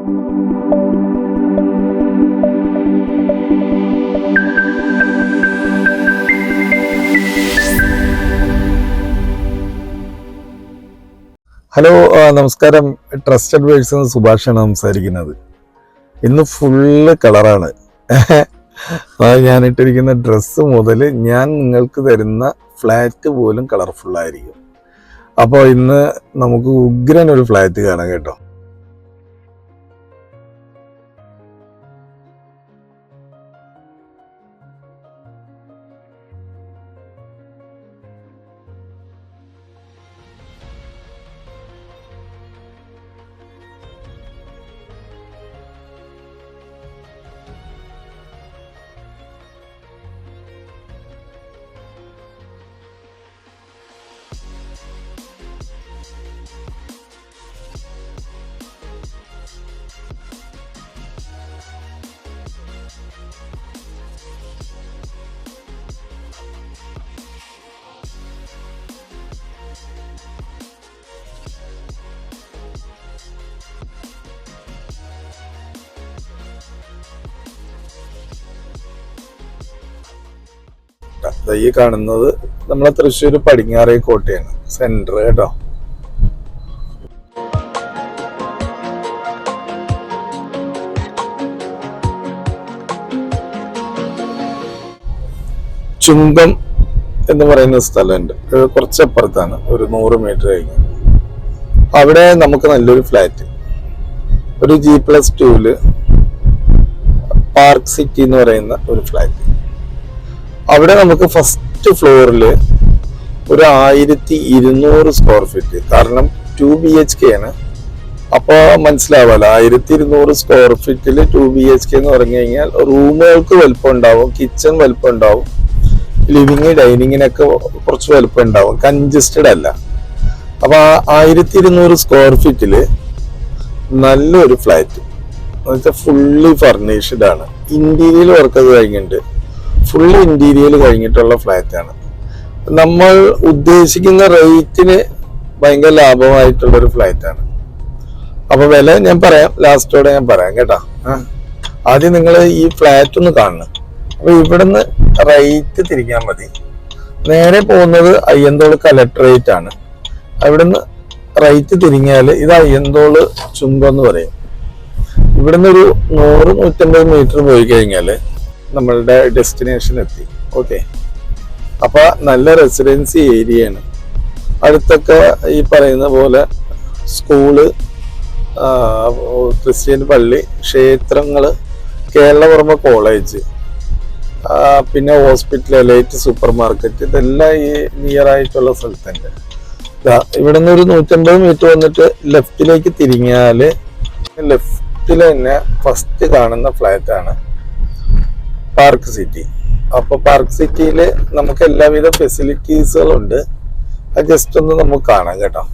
Hello, നമസ്കാരം. Trust advice സുഭാഷാണ് സംസാരിക്കുന്നത്. ഇന്ന് ഫുള്ള് കളറാണ്. ഞാൻ ഇട്ടിരിക്കുന്ന ഡ്രസ്സ് മുതൽ ഞാൻ നിങ്ങൾക്ക് തരുന്ന ഫ്ലാറ്റ് പോലും കളർഫുള്ളായിരിക്കും. അപ്പോൾ ഇന്ന് നമുക്ക് ഉഗ്രൻ ഒരു ഫ്ലാറ്റ് കാണാം കേട്ടോ. ഈ കാണുന്നത് നമ്മളെ തൃശ്ശൂർ പടിഞ്ഞാറേ കോട്ടയാണ്, സെന്റർ കേട്ടോ. ചുങ്കം എന്ന് പറയുന്ന സ്ഥലമുണ്ട്, കുറച്ചപ്പുറത്താണ്, ഒരു 100 മീറ്റർ കഴിഞ്ഞ്. അവിടെ നമുക്ക് നല്ലൊരു ഫ്ലാറ്റ്, ഒരു G+2 പാർക്ക് സിറ്റി എന്ന് പറയുന്ന ഒരു ഫ്ലാറ്റ്. അവിടെ നമുക്ക് ഫസ്റ്റ് ഫ്ലോറിൽ ഒരു 1200 സ്ക്വയർ ഫീറ്റ്, കാരണം 2 BHK ആണ്. അപ്പോൾ മനസ്സിലാവാലോ, 1200 സ്ക്വയർ ഫീറ്റിൽ 2 BHK എന്ന് പറഞ്ഞു കഴിഞ്ഞാൽ റൂമുകൾക്ക് വലുപ്പം ഉണ്ടാവും, കിച്ചൺ വലുപ്പം ഉണ്ടാവും, ലിവിങ് ഡൈനിങ്ങിനൊക്കെ കുറച്ച് വലുപ്പം ഉണ്ടാവും, കൺജസ്റ്റഡ് അല്ല. അപ്പോൾ 1200 സ്ക്വയർ ഫീറ്റിൽ നല്ലൊരു ഫ്ലാറ്റ് എന്ന് വെച്ചാൽ ഫുള്ളി ഫർണിഷ്ഡ് ആണ്. ഇന്റീരിയൽ വർക്ക് അത് കഴിഞ്ഞിട്ടുണ്ട്, ഫുള്ളി ഇന്റീരിയൽ കഴിഞ്ഞിട്ടുള്ള ഫ്ലാറ്റാണ്. നമ്മൾ ഉദ്ദേശിക്കുന്ന റേറ്റിന് ഭയങ്കര ലാഭമായിട്ടുള്ളൊരു ഫ്ലാറ്റാണ്. അപ്പൊ വില ഞാൻ പറയാം, ലാസ്റ്റോടെ ഞാൻ പറയാം കേട്ടോ. ആദ്യം നിങ്ങൾ ഈ ഫ്ലാറ്റ് ഒന്ന് കാണണം. അപ്പൊ ഇവിടുന്ന് റൈറ്റ് തിരിക്കാൻ മതി. നേരെ പോകുന്നത് അയ്യന്തോൾ കലക്ടറേറ്റ് ആണ്. അവിടുന്ന് റൈറ്റ് തിരിഞ്ഞാൽ ഇത് അയ്യന്തോൾ ചുങ്കം എന്ന് പറയും. ഇവിടുന്ന് ഒരു 100-150 മീറ്റർ പോയി കഴിഞ്ഞാൽ നമ്മളുടെ ഡെസ്റ്റിനേഷൻ എത്തി. ഓക്കെ, അപ്പൊ നല്ല റെസിഡൻസി ഏരിയയാണ്. അടുത്തൊക്കെ ഈ പറയുന്ന പോലെ സ്കൂള്, ക്രിസ്ത്യൻ പള്ളി, ക്ഷേത്രങ്ങള്, കേരളവർമ്മ കോളേജ്, പിന്നെ ഹോസ്പിറ്റൽ, ലൈറ്റ്, സൂപ്പർ മാർക്കറ്റ്, ഇതെല്ലാം ഈ നിയർ ആയിട്ടുള്ള സ്ഥലത്തുണ്ട്. ഇവിടെ നിന്ന് ഒരു 150 മീറ്റർ വന്നിട്ട് ലെഫ്റ്റിലേക്ക് തിരിഞ്ഞാല് ലെഫ്റ്റിൽ തന്നെ ഫസ്റ്റ് കാണുന്ന ഫ്ലാറ്റ് ആണ് പാർക്ക് സിറ്റി. അപ്പൊ പാർക്ക് സിറ്റിയിൽ നമുക്ക് എല്ലാവിധ ഫെസിലിറ്റീസുകളും ഉണ്ട്. അത് ജസ്റ്റ് ഒന്ന് നമുക്ക് കാണാം കേട്ടോ.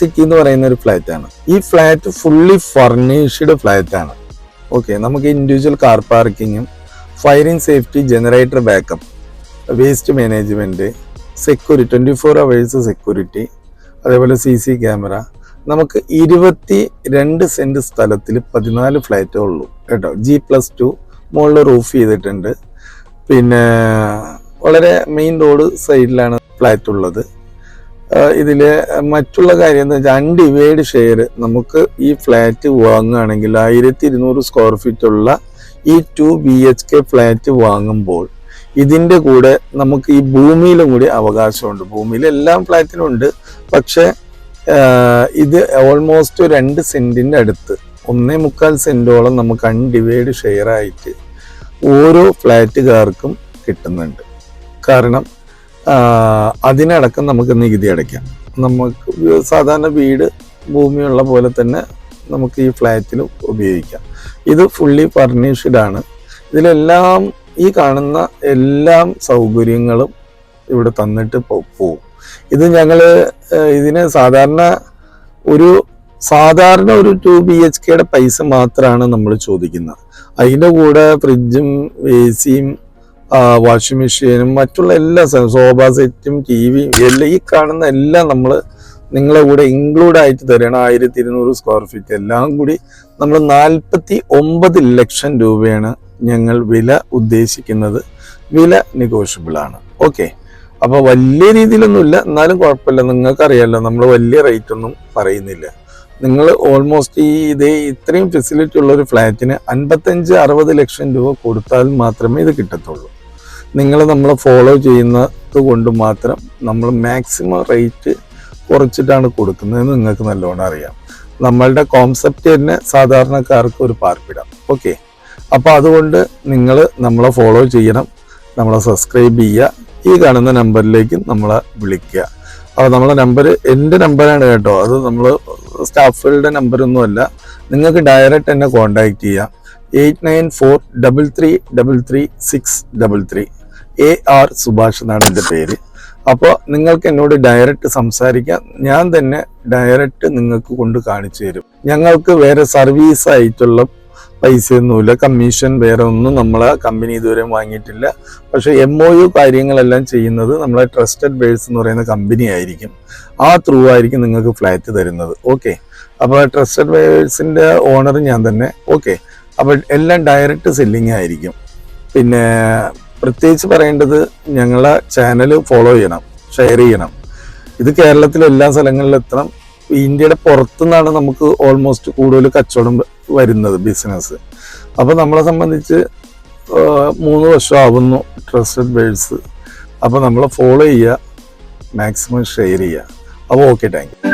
സിറ്റി എന്ന് പറയുന്ന ഒരു ഫ്ലാറ്റ് ആണ്. ഈ ഫ്ലാറ്റ് ഫുള്ളി ഫർണിഷ്ഡ് ഫ്ലാറ്റ് ആണ്. ഓക്കെ, നമുക്ക് ഇൻഡിവിജ്വൽ കാർ പാർക്കിങ്ങും firing safety, generator backup, waste management, security 24 hours security, അതേപോലെ CC ക്യാമറ. നമുക്ക് 22 സെന്റ് സ്ഥലത്തിൽ 14 ഫ്ലാറ്റേ ഉള്ളൂ കേട്ടോ. G+2 മുകളിൽ റൂഫ് ചെയ്തിട്ടുണ്ട്. പിന്നെ വളരെ മെയിൻ റോഡ് സൈഡിലാണ് ഫ്ലാറ്റ് ഉള്ളത്. ഇതിൽ മറ്റുള്ള കാര്യം എന്താ വെച്ചാൽ അൺഡിവൈഡ് ഷെയർ. നമുക്ക് ഈ ഫ്ലാറ്റ് വാങ്ങുകയാണെങ്കിൽ 1200 സ്ക്വയർ ഫീറ്റ് ഉള്ള ഈ 2 BHK ഫ്ലാറ്റ് വാങ്ങുമ്പോൾ ഇതിൻ്റെ കൂടെ നമുക്ക് ഈ ഭൂമിയിലും കൂടി അവകാശമുണ്ട്. ഭൂമിയിൽ എല്ലാം ഫ്ലാറ്റിനും ഉണ്ട്, പക്ഷെ ഇത് ഓൾമോസ്റ്റ് 2 സെന്റിൻ്റെ അടുത്ത് 1.25 സെന്റോളം നമുക്ക് അൺഡിവൈഡ് ഷെയർ ആയിട്ട് ഓരോ ഫ്ലാറ്റുകാർക്കും കിട്ടുന്നുണ്ട്. കാരണം അതിനടക്കം നമുക്ക് നികുതി അടയ്ക്കാം. നമുക്ക് സാധാരണ വീട് ഭൂമിയുള്ള പോലെ തന്നെ നമുക്ക് ഈ ഫ്ലാറ്റിൽ ഉപയോഗിക്കാം. ഇത് ഫുള്ളി ഫർണിഷ്ഡ് ആണ്. ഇതിലെല്ലാം ഈ കാണുന്ന എല്ലാ സൗകര്യങ്ങളും ഇവിടെ തന്നിട്ട് പോവും. ഇത് ഞങ്ങൾ ഇതിന് സാധാരണ ഒരു 2 BHKയുടെ പൈസ മാത്രമാണ് നമ്മൾ ചോദിക്കുന്നത്. അതിൻ്റെ കൂടെ ഫ്രിഡ്ജും AC-യും വാഷിംഗ് മെഷീനും മറ്റുള്ള എല്ലാ സോഫ സെറ്റും TV എല്ലാം ഈ കാണുന്ന എല്ലാം നമ്മൾ നിങ്ങളെ കൂടെ ഇൻക്ലൂഡ് ആയിട്ട് തരണം. 1200 സ്ക്വയർ ഫീറ്റ് എല്ലാം കൂടി നമ്മൾ 49 ലക്ഷം രൂപയാണ് ഞങ്ങൾ വില ഉദ്ദേശിക്കുന്നത്. വില നെഗോഷ്യബിൾ ആണ്. ഓക്കെ, അപ്പോൾ വലിയ രീതിയിലൊന്നുമില്ല, എന്നാലും കുഴപ്പമില്ല. നിങ്ങൾക്കറിയാമല്ലോ, നമ്മൾ വലിയ റേറ്റ് ഒന്നും പറയുന്നില്ല. നിങ്ങൾ ഓൾമോസ്റ്റ് ഇത്രയും ഫെസിലിറ്റി ഉള്ള ഒരു ഫ്ലാറ്റിന് 55-60 ലക്ഷം രൂപ കൊടുത്താൽ മാത്രമേ ഇത് കിട്ടത്തുള്ളൂ. നിങ്ങൾ നമ്മളെ ഫോളോ ചെയ്യുന്നത് കൊണ്ട് മാത്രം നമ്മൾ മാക്സിമം റേറ്റ് കുറച്ചിട്ടാണ് കൊടുക്കുന്നതെന്ന് നിങ്ങൾക്ക് നല്ലോണം അറിയാം. നമ്മളുടെ കോൺസെപ്റ്റ് തന്നെ സാധാരണക്കാർക്ക് ഒരു പാർപ്പിടം. ഓക്കെ, അപ്പോൾ അതുകൊണ്ട് നിങ്ങൾ നമ്മളെ ഫോളോ ചെയ്യണം, നമ്മളെ സബ്സ്ക്രൈബ് ചെയ്യുക, ഈ കാണുന്ന നമ്പറിലേക്ക് നമ്മളെ വിളിക്കുക. അപ്പോൾ നമ്മളെ നമ്പർ എൻ്റെ നമ്പറാണ് കേട്ടോ, അത് നമ്മൾ സ്റ്റാഫുകളുടെ നമ്പറൊന്നുമല്ല. നിങ്ങൾക്ക് ഡയറക്റ്റ് എന്നെ കോൺടാക്റ്റ് ചെയ്യാം. 8943333633. AR സുഭാഷ് എന്നാണ് എൻ്റെ പേര്. അപ്പോൾ നിങ്ങൾക്ക് എന്നോട് ഡയറക്റ്റ് സംസാരിക്കാം. ഞാൻ തന്നെ ഡയറക്റ്റ് നിങ്ങൾക്ക് കൊണ്ട് കാണിച്ചു തരും. ഞങ്ങൾക്ക് വേറെ സർവീസ് ആയിട്ടുള്ള പൈസയൊന്നുമില്ല, കമ്മീഷൻ വേറെ ഒന്നും നമ്മളെ കമ്പനി ഇതുവരെ വാങ്ങിയിട്ടില്ല. പക്ഷേ MOU കാര്യങ്ങളെല്ലാം ചെയ്യുന്നത് നമ്മളെ ട്രസ്റ്റഡ് ബേഴ്സ് എന്ന് പറയുന്ന കമ്പനി ആയിരിക്കും. ആ ത്രൂ ആയിരിക്കും നിങ്ങൾക്ക് ഫ്ലാറ്റ് തരുന്നത്. ഓക്കെ, അപ്പോൾ ട്രസ്റ്റഡ് ബേഴ്സിൻ്റെ ഓണർ ഞാൻ തന്നെ. ഓക്കെ, അപ്പോൾ എല്ലാം ഡയറക്റ്റ് സെല്ലിംഗ് ആയിരിക്കും. പിന്നെ പ്രത്യേകിച്ച് പറയേണ്ടത്, ഞങ്ങളെ ചാനൽ ഫോളോ ചെയ്യണം, ഷെയർ ചെയ്യണം. ഇത് കേരളത്തിലെ എല്ലാ സ്ഥലങ്ങളിലും എത്തണം. ഇന്ത്യയുടെ പുറത്തുനിന്നാണ് നമുക്ക് ഓൾമോസ്റ്റ് കൂടുതൽ കച്ചവടം വരുന്നത്, ബിസിനസ്. അപ്പോൾ നമ്മളെ സംബന്ധിച്ച് 3 വർഷം ആവുന്നു ട്രസ്റ്റഡ് ബേഴ്സ്. അപ്പോൾ നമ്മളെ ഫോളോ ചെയ്യുക, മാക്സിമം ഷെയർ ചെയ്യുക. അപ്പോൾ ഓക്കെ, താങ്ക് യു.